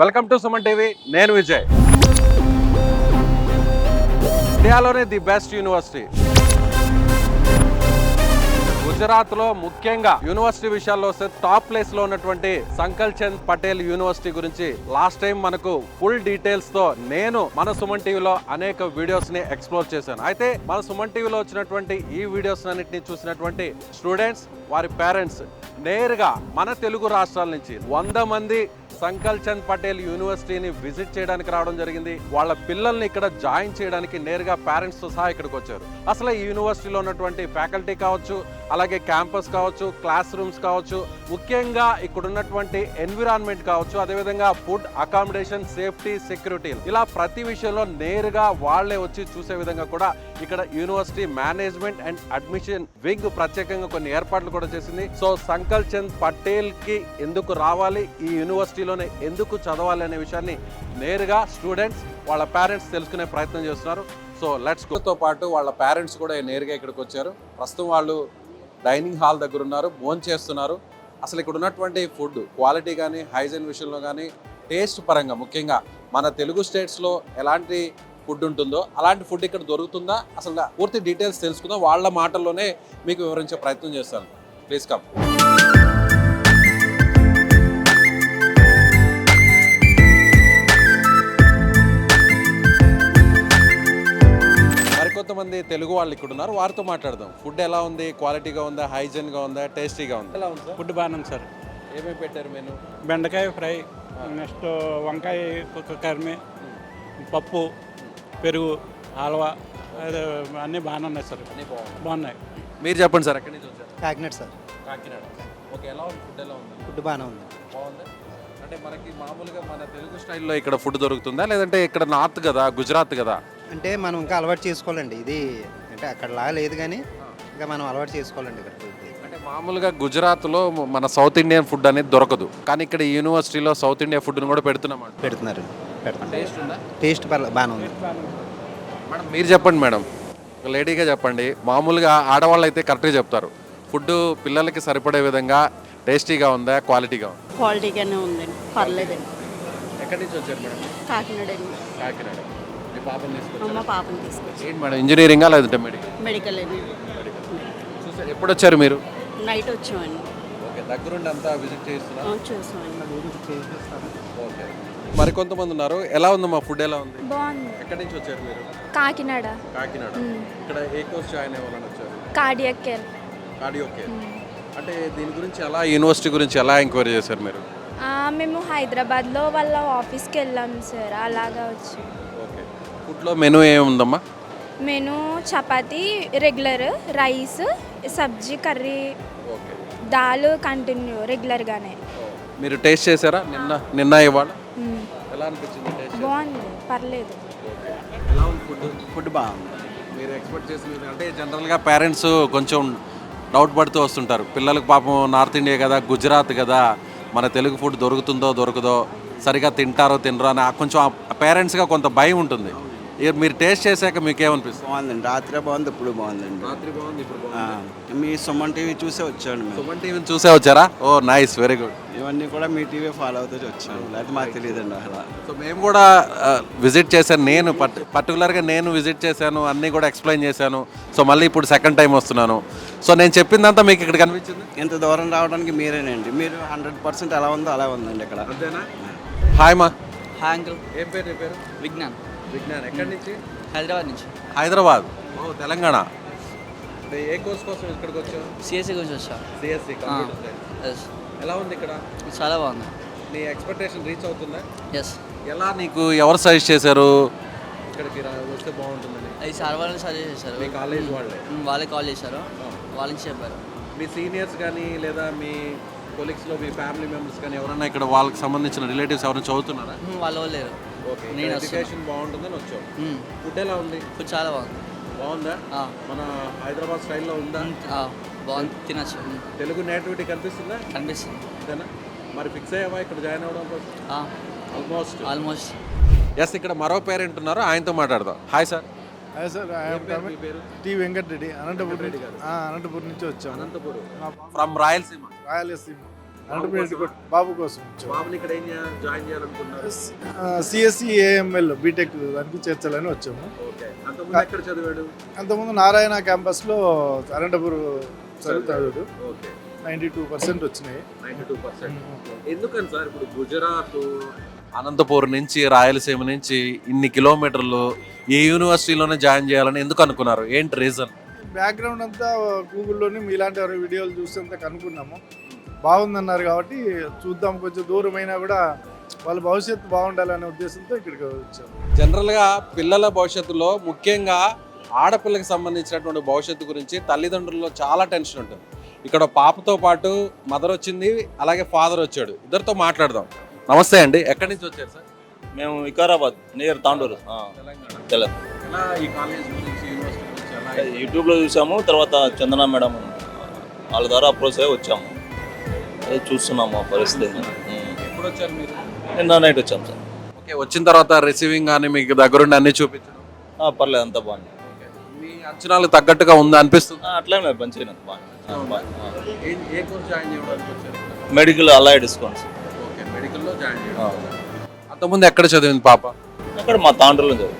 Welcome to Suman TV. నేను విజయ్. ఇండియాలోనే the best university గుజరాత్లో, ముఖ్యంగా యూనివర్సిటీ విషయాల్లో వస్తే టాప్ ప్లేస్ లో ఉన్నటువంటి సంకల్ చంద్ పటేల్ యూనివర్సిటీ గురించి లాస్ట్ టైం మనకు ఫుల్ డీటెయిల్స్ తో నేను మన సుమన్ టీవీలో అనేక వీడియోస్ ని ఎక్స్ప్లోర్ చేశాను. అయితే మన సుమన్ టీవీలో వచ్చినటువంటి ఈ వీడియోస్ అన్నింటినీ చూసినటువంటి స్టూడెంట్స్, వారి పేరెంట్స్ నేరుగా మన తెలుగు రాష్ట్రాల నుంచి 100 మంది సంకల్ చంద్ పటేల్ యూనివర్సిటీని విజిట్ చేయడానికి రావడం జరిగింది. వాళ్ళ పిల్లల్ని ఇక్కడ జాయిన్ చేయడానికి నేరుగా పేరెంట్స్ తో సహా ఇక్కడికి వచ్చారు. అసలు ఈ యూనివర్సిటీలో ఉన్నటువంటి ఫ్యాకల్టీ కావచ్చు, అలాగే క్యాంపస్ కావచ్చు, క్లాస్ రూమ్స్ కావచ్చు, ముఖ్యంగా ఇక్కడ ఉన్నటువంటి ఎన్విరాన్మెంట్ కావచ్చు, అదేవిధంగా ఫుడ్, అకామిడేషన్, సేఫ్టీ, సెక్యూరిటీ, ఇలా ప్రతి విషయంలో నేరుగా వాళ్లే వచ్చి చూసే విధంగా కూడా ఇక్కడ university management and admission wing ప్రత్యేకంగా కొన్ని ఏర్పాట్లు కూడా చేసింది. సో సంకల్ చంద్ పటేల్ కి ఎందుకు రావాలి, ఈ యూనివర్సిటీలోనే ఎందుకు చదవాలి అనే విషయాన్ని నేరుగా స్టూడెంట్స్, వాళ్ళ పేరెంట్స్ తెలుసుకునే ప్రయత్నం చేస్తున్నారు. So let's go. తో పాటు వాళ్ళ పేరెంట్స్ కూడా నేరుగా ఇక్కడికి వచ్చారు. ప్రస్తుతం వాళ్ళు డైనింగ్ హాల్ దగ్గర ఉన్నారు, భోజనం చేస్తున్నారు. అసలు ఇక్కడ ఉన్నటువంటి ఫుడ్ క్వాలిటీ కానీ, హైజీన్ విషయంలో కానీ, టేస్ట్ పరంగా ముఖ్యంగా మన తెలుగు స్టేట్స్లో ఎలాంటి ఫుడ్ ఉంటుందో అలాంటి ఫుడ్ ఇక్కడ దొరుకుతుందా, అసలు పూర్తి డీటెయిల్స్ తెలుసుకుందాం. వాళ్ళ మాటల్లోనే మీకు వివరించే ప్రయత్నం చేస్తాను. Please come. కొంతమంది తెలుగు వాళ్ళు ఇక్కడ ఉన్నారు, వారితో మాట్లాడదాం. ఫుడ్ ఎలా ఉంది, క్వాలిటీగా ఉందా, హైజీన్గా ఉందా, టేస్టీగా ఉందా? ఎలా ఉంది సార్? ఫుడ్ బాగానే ఉంది సార్. ఏమేమి పెట్టారు మెను? బెండకాయ ఫ్రై, నెక్స్ట్ వంకాయ కర్రీ, పప్పు, పెరుగు, హల్వా, అన్నీ బాగానే ఉన్నాయి సార్. అన్నీ బాగున్నాయి. మీరు చెప్పండి సార్, ఎక్కడి నుంచి వచ్చారు? కాకినాడ సార్. కాకినాడ. ఓకే, ఎలా ఉంది ఫుడ్? ఎలా ఉంది? ఫుడ్ బాగానే ఉంది. బాగుంది. అంటే మనకి మామూలుగా మన తెలుగు స్టైల్లో ఇక్కడ ఫుడ్ దొరుకుతుందా, లేదంటే ఇక్కడ నార్త్ కదా, గుజరాత్ కదా? అంటే మనం ఇంకా అలవాటు చేసుకోవాలండి. ఇది అంటే అక్కడలాగా లేదు కానీ ఇంకా మనం అలవాటు చేసుకోవాలండి ఇక్కడ ఫుడ్. అంటే మామూలుగా గుజరాత్లో మన సౌత్ ఇండియన్ ఫుడ్ అనేది దొరకదు, కానీ ఇక్కడ ఈ యూనివర్సిటీలో సౌత్ ఇండియా ఫుడ్ని కూడా పెడుతున్నాం. పెడుతున్నారు. టేస్ట్ ఉందా? టేస్ట్ బాగానే ఉంది. మేడం మీరు చెప్పండి మేడం, ఒక లేడీగా చెప్పండి. మామూలుగా ఆడవాళ్ళు అయితే కరెక్ట్గా చెప్తారు, ఫుడ్ పిల్లలకి సరిపడే విధంగా టేస్టీగా ఉందా, క్వాలిటీగా ఉందా? క్వాలిటీగానే ఉందండి, పర్లేదండి. ఎక్కడి నుంచి వచ్చారు మేడం? కాకినాడ అండి. కాకినాడ. మీ పాపని తీసుకొచ్చారు? మా పాపని తీసుకొచ్చి ఏంటి మేడం, ఇంజనీరింగా లేదంటే మెడికల్? మెడికల్ అండి. చూసారు, ఎప్పుడు వచ్చారు మీరు? నైట్ వచ్చామండి. ఓకే, దగ్గరుండి అంతా విజిట్ చేస్తున్నారు. చూసామండి. ఓకే, మరికొంతమంది ఉన్నారు. ఎలా ఉంది మా ఫుడ్? ఎలా ఉంది? బాగుంది. ఎక్కడి నుంచి వచ్చారు మీరు? కాకినాడ. కాకినాడ. ఇక్కడ ఏ కోర్స్ జాయిన్ అవ్వాలని వచ్చారు? Cardiac care. Cardio care. అంటే దీని గురించి ఎలా, యూనివర్సిటీ గురించి ఎలా ఎంక్వైరీ చేశారు మీరు? మేము హైదరాబాద్లో వాళ్ళ ఆఫీస్కి వెళ్ళాం సార్, అలాగా వచ్చి. ఓకే, ఫుడ్లో మెనూ ఏముందమ్మా? Menu chapati regular, rice, sabzi, curry, okay, dal continue రెగ్యులర్గానే. మీరు టేస్ట్ చేశారా నిన్న ఇవాళ? ఎలా అనిపించింది టేస్ట్? బాగుంది, పర్లేదు. ఎలా ఉంది ఫుడ్? ఫుడ్ బాగుంది. మీరు ఎక్స్పెక్ట్ చేసిన అంటే జనరల్గా పేరెంట్స్ కొంచెం డౌట్ పడుతూ వస్తుంటారు, పిల్లలకు పాపం నార్త్ ఇండియా కదా, గుజరాత్ కదా, మన తెలుగు ఫుడ్ దొరుకుతుందో దొరకదో, సరిగా తింటారో తినరో అని కొంచెం పేరెంట్స్గా కొంత భయం ఉంటుంది. మీరు టేస్ట్ చేశాక మీకు ఏమనిపిస్తుంది? బాగుందండి. రాత్రి బాగుంది, ఇప్పుడు బాగుందండి. రాత్రి బాగుంది, ఇప్పుడు మీ సుమన్ టీవీ చూసే వచ్చాను మేము. సుమన్ టీవీని చూసే వచ్చారా? ఓ నైస్, వెరీ గుడ్. ఇవన్నీ కూడా మీ టీవీ ఫాలో అవుతూ వచ్చాను, లేకపోతే మాకు తెలియదండి అసలు. సో మేము కూడా విజిట్ చేశాను, నేను పర్టికులర్గా నేను విజిట్ చేశాను, అన్నీ కూడా ఎక్స్ప్లెయిన్ చేశాను. సో మళ్ళీ ఇప్పుడు సెకండ్ టైం వస్తున్నాను. సో నేను చెప్పిందంతా మీకు ఇక్కడ కనిపించింది? ఇంత దూరం రావడానికి మీరేనండి. మీరు 100% ఎలా ఉందో అలా ఉందండి ఇక్కడ. అంతేనా? హాయ్ మా. Hi uncle. ఏం పేరు? ఏ పేరు? విజ్ఞాన్. విజ్ఞాన్. ఎక్కడి నుంచి? హైదరాబాద్ నుంచి. హైదరాబాద్. ఓ తెలంగాణ. అంటే ఏ కోర్స్ కోసం ఇక్కడికి వచ్చావు? సిఎస్సి గురించి వచ్చా. CSC computer science. ఎస్. ఎలా ఉంది ఇక్కడ? చాలా బాగుంది. నీ ఎక్స్పెక్టేషన్ రీచ్ అవుతుందా? ఎస్. ఎలా, నీకు ఎవరు సజెస్ట్ చేశారు ఇక్కడికి వస్తే బాగుంటుందని? అది సార్ వాళ్ళని సజెస్ట్ చేశారు. మీ కాలేజ్ వాళ్ళే? వాళ్ళే కాల్ చేశారు, వాళ్ళ నుంచి చెప్పారు. మీ సీనియర్స్ కానీ లేదా మీ కొలీగ్స్లో మీ ఫ్యామిలీ మెంబర్స్ కానీ ఎవరైనా ఇక్కడ వాళ్ళకి సంబంధించిన రిలేటివ్స్ ఎవరైనా చదువుతున్నారా? వాళ్ళ వాళ్ళు లేరు. ఓకే, నేను ఎడ్యుకేషన్ బాగుంటుందని వచ్చావు. ఫుడ్ ఎలా ఉంది? ఫుడ్ చాలా బాగుంది. బాగుందా? మన హైదరాబాద్ స్టైల్లో ఉందా? బాగుంది, తినచ్చు. తెలుగు నేటివిటీ కనిపిస్తుందా? కనిపిస్తుంది. అంతేనా? మరి ఫిక్స్ అయ్యావా ఇక్కడ జాయిన్ అవ్వడం కోసం? ఆల్మోస్ట్. ఎస్, ఇక్కడ మరో పేరెంట్ ఉన్నారు, ఆయనతో మాట్లాడదాం. Hi sir. హాయ్ సార్, మీ పేరు? టి వెంకటరెడ్డి, అనంతపూర్ నుంచి వచ్చాము. అనంతపురం ఫ్రమ్ రాయలసీమ. రాయలసీమ. బాబు కోసం వచ్చాం. బాబుని ఇక్కడ జాయిన్ చేయాలనుకున్నారు. సిఎస్సి ఏఎంఎల్ బీటెక్ దానికి చేర్చాలని వచ్చాము. ఓకే. అంతకుముందు ఎక్కడ చదివాడు? అంతకుముందు నారాయణ క్యాంపస్లో అనంతపూర్ చదువుతాడు. ఓకే. 92% వచ్చినాయి. 92%. ఎందుకని సార్ ఇప్పుడు గుజరాత్, అనంతపూర్ నుంచి రాయలసీమ నుంచి ఇన్ని కిలోమీటర్లు ఈ యూనివర్సిటీలోనే జాయిన్ చేయాలని ఎందుకు అనుకున్నారు? ఏంటి రీజన్? బ్యాక్గ్రౌండ్ అంతా గూగుల్లోని మీలాంటి వారి వీడియోలు చూస్తే కనుక్కున్నాము. బాగుందన్నారు కాబట్టి చూద్దాం, కొంచెం దూరమైనా కూడా వాళ్ళ భవిష్యత్తు బాగుండాలనే ఉద్దేశంతో ఇక్కడికి వచ్చాము. జనరల్గా పిల్లల భవిష్యత్తులో ముఖ్యంగా ఆడపిల్లకి సంబంధించినటువంటి భవిష్యత్తు గురించి తల్లిదండ్రుల్లో చాలా టెన్షన్ ఉంటుంది. ఇక్కడ పాపతో పాటు మదర్ వచ్చింది, అలాగే ఫాదర్ వచ్చాడు. ఇద్దరితో మాట్లాడదాం. నమస్తే అండి, ఎక్కడి నుంచి వచ్చారు సార్? మేము వికారాబాద్ నియర్ తాండూరు తెలంగాణ. ఎలా ఈ కాలేజ్ గురించి, యూనివర్సిటీ గురించి ఎలా? యూట్యూబ్లో చూసాము, తర్వాత చందన మేడం వాళ్ళ ద్వారా అప్రోచ్ అయ్యి వచ్చాము. అదే చూస్తున్నాము ఆ పరిస్థితి. ఎప్పుడు వచ్చారు మీరు? నిన్న నైట్ వచ్చాము సార్. ఓకే. వచ్చిన తర్వాత రిసీవింగ్ కానీ మీకు దగ్గరుండి అన్ని చూపించడం పర్లేదు, అంతా బాగుంది. మీ అంచనాలకు తగ్గట్టుగా ఉందా అనిపిస్తుంది? అట్లేం లేదు, మంచిగా బాగుంది. ఏ కోర్స్ జాయిన్ చేయడానికి వచ్చారు? Medical allied discounts. ఓకే. మెడికల్లో జాయిన్ చేయడం. అంతకుముందు ఎక్కడ చదివింది పాప? అక్కడ మా తాండ్రులో చదువు.